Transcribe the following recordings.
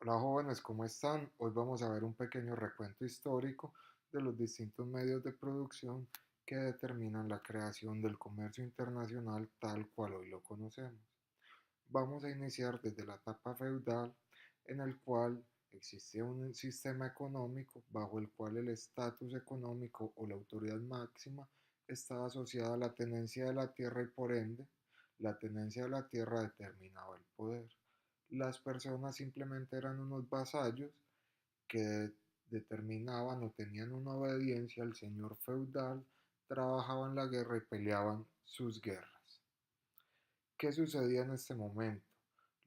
Hola jóvenes, ¿cómo están? Hoy vamos a ver un pequeño recuento histórico de los distintos medios de producción que determinan la creación del comercio internacional tal cual hoy lo conocemos. Vamos a iniciar desde la etapa feudal, en el cual existía un sistema económico bajo el cual el estatus económico o la autoridad máxima estaba asociada a la tenencia de la tierra y por ende, la tenencia de la tierra determinaba el poder. Las personas simplemente eran unos vasallos que determinaban o tenían una obediencia al señor feudal, trabajaban la guerra y peleaban sus guerras. ¿Qué sucedía en este momento?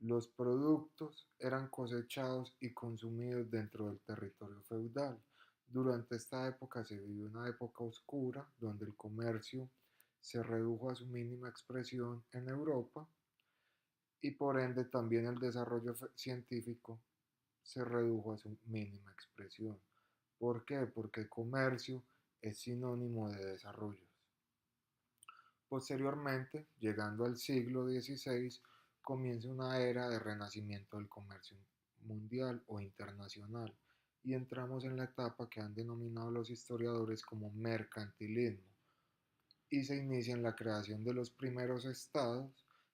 Los productos eran cosechados y consumidos dentro del territorio feudal. Durante esta época se vivió una época oscura donde el comercio se redujo a su mínima expresión en Europa y por ende también el desarrollo científico se redujo a su mínima expresión. ¿Por qué? Porque comercio es sinónimo de desarrollos. Posteriormente, llegando al siglo XVI, comienza una era de renacimiento del comercio mundial o internacional y entramos en la etapa que han denominado los historiadores como mercantilismo y se inicia en la creación de los primeros estados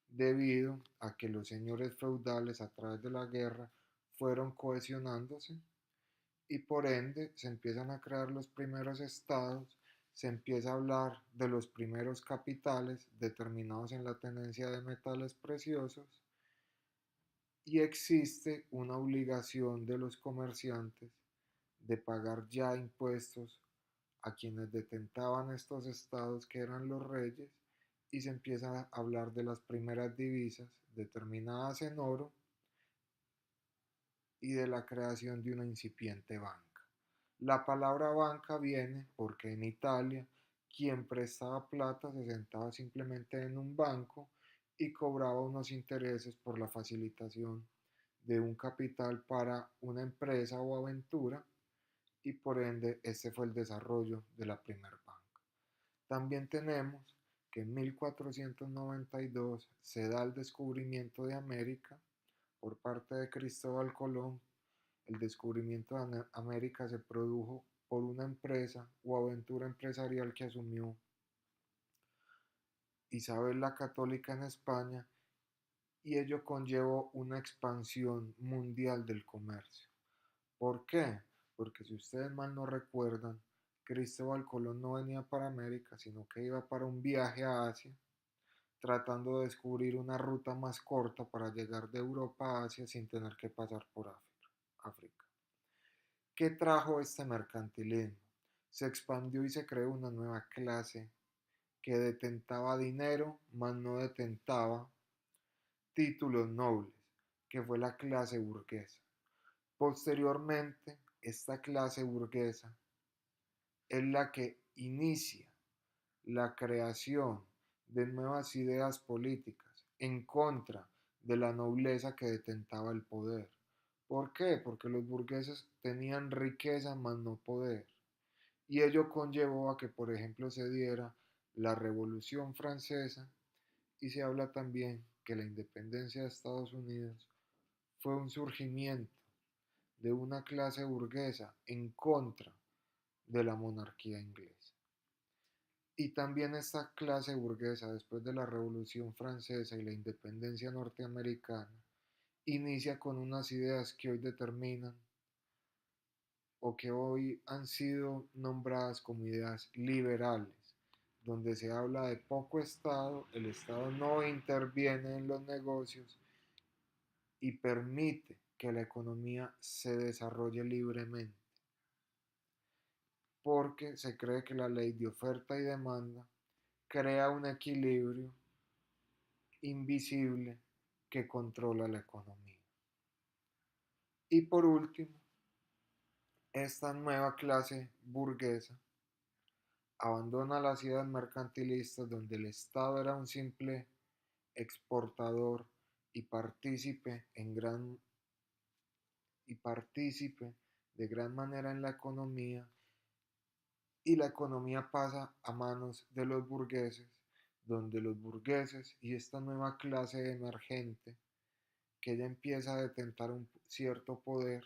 debido a que los señores feudales a través de la guerra fueron cohesionándose y por ende se empiezan a crear los primeros estados, se empieza a hablar de los primeros capitales determinados en la tenencia de metales preciosos y existe una obligación de los comerciantes de pagar ya impuestos a quienes detentaban estos estados que eran los reyes y se empieza a hablar de las primeras divisas determinadas en oro y de la creación de una incipiente banca. La palabra banca viene porque en Italia quien prestaba plata se sentaba simplemente en un banco y cobraba unos intereses por la facilitación de un capital para una empresa o aventura y por ende este fue el desarrollo de la primer banca. También tenemos que en 1492 se da el descubrimiento de América por parte de Cristóbal Colón. El descubrimiento de América se produjo por una empresa o aventura empresarial que asumió Isabel la Católica en España y ello conllevó una expansión mundial del comercio. ¿Por qué? Porque si ustedes mal no recuerdan, Cristóbal Colón no venía para América, sino que iba para un viaje a Asia, tratando de descubrir una ruta más corta para llegar de Europa a Asia sin tener que pasar por África. ¿Qué trajo este mercantilismo? Se expandió y se creó una nueva clase que detentaba dinero, mas no detentaba títulos nobles, que fue la clase burguesa. Posteriormente, esta clase burguesa es la que inicia la creación de nuevas ideas políticas en contra de la nobleza que detentaba el poder. ¿Por qué? Porque los burgueses tenían riqueza mas no poder. Y ello conllevó a que, por ejemplo, se diera la Revolución Francesa y se habla también que la independencia de Estados Unidos fue un surgimiento de una clase burguesa en contra de la monarquía inglesa. Y también esta clase burguesa, después de la Revolución Francesa y la independencia norteamericana, inicia con unas ideas que hoy determinan o que hoy han sido nombradas como ideas liberales, donde se habla de poco Estado, el Estado no interviene en los negocios y permite que la economía se desarrolle libremente, porque se cree que la ley de oferta y demanda crea un equilibrio invisible que controla la economía. Y por último, esta nueva clase burguesa abandona las ideas mercantilistas donde el Estado era un simple exportador y partícipe y partícipe de gran manera en la economía y la economía pasa a manos de los burgueses, donde los burgueses y esta nueva clase emergente que ella empieza a detentar un cierto poder,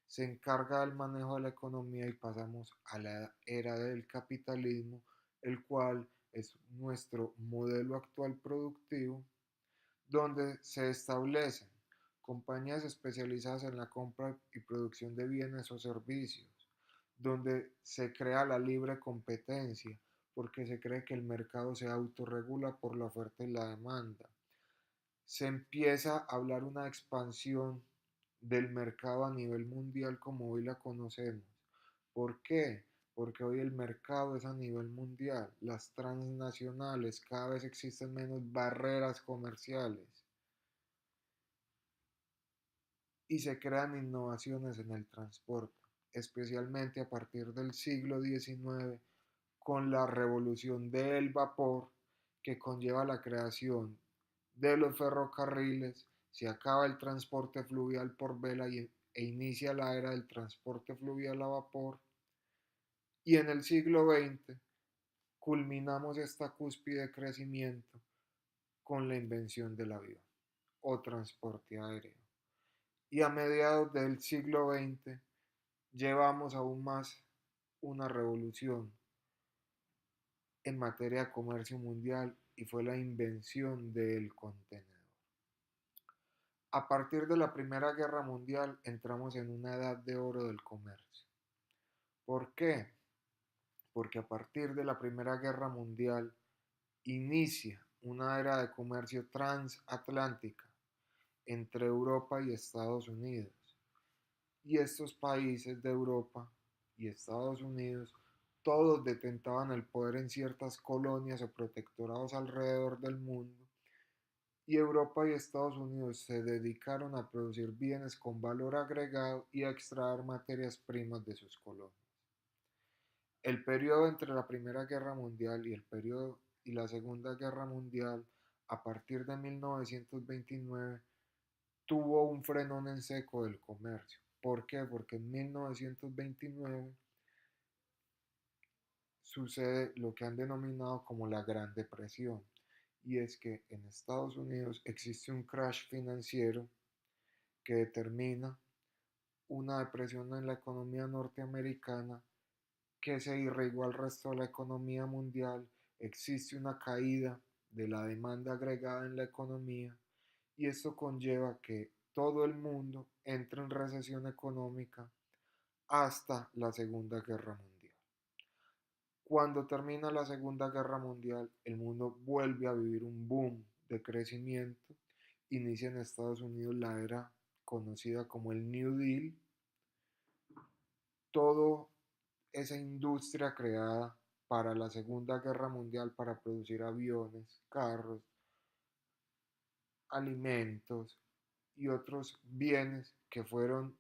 se encarga del manejo de la economía y pasamos a la era del capitalismo, el cual es nuestro modelo actual productivo, donde se establecen compañías especializadas en la compra y producción de bienes o servicios, donde se crea la libre competencia, porque se cree que el mercado se autorregula por la oferta y la demanda. Se empieza a hablar una expansión del mercado a nivel mundial como hoy la conocemos. ¿Por qué? Porque hoy el mercado es a nivel mundial, las transnacionales, cada vez existen menos barreras comerciales y se crean innovaciones en el transporte, especialmente a partir del siglo XIX con la revolución del vapor que conlleva la creación de los ferrocarriles, se acaba el transporte fluvial por vela e inicia la era del transporte fluvial a vapor y en el siglo XX culminamos esta cúspide de crecimiento con la invención del avión o transporte aéreo. Y a mediados del siglo XX llevamos aún más una revolución en materia de comercio mundial y fue la invención del contenedor. A partir de la Primera Guerra Mundial entramos en una edad de oro del comercio. ¿Por qué? Porque a partir de la Primera Guerra Mundial inicia una era de comercio transatlántica entre Europa y Estados Unidos. Y estos países de Europa y Estados Unidos todos detentaban el poder en ciertas colonias o protectorados alrededor del mundo y Europa y Estados Unidos se dedicaron a producir bienes con valor agregado y a extraer materias primas de sus colonias. El periodo entre la Primera Guerra Mundial y la Segunda Guerra Mundial, a partir de 1929, tuvo un frenón en seco del comercio. ¿Por qué? Porque en 1929 sucede lo que han denominado como la Gran Depresión, y es que en Estados Unidos existe un crash financiero que determina una depresión en la economía norteamericana que se irrigó al resto de la economía mundial, existe una caída de la demanda agregada en la economía y esto conlleva que todo el mundo entre en recesión económica hasta la Segunda Guerra Mundial. Cuando termina la Segunda Guerra Mundial, el mundo vuelve a vivir un boom de crecimiento. Inicia en Estados Unidos la era conocida como el New Deal. Toda esa industria creada para la Segunda Guerra Mundial para producir aviones, carros, alimentos y otros bienes que fueron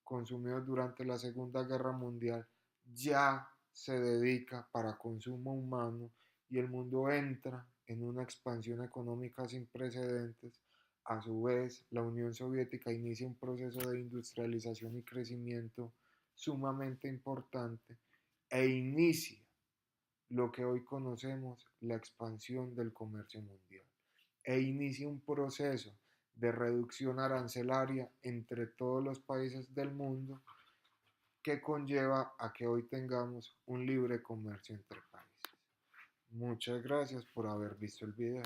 consumidos durante la Segunda Guerra Mundial ya se dedica para consumo humano y el mundo entra en una expansión económica sin precedentes. A su vez, la Unión Soviética inicia un proceso de industrialización y crecimiento sumamente importante e inicia lo que hoy conocemos la expansión del comercio mundial e inicia un proceso de reducción arancelaria entre todos los países del mundo que conlleva a que hoy tengamos un libre comercio entre países. Muchas gracias por haber visto el video.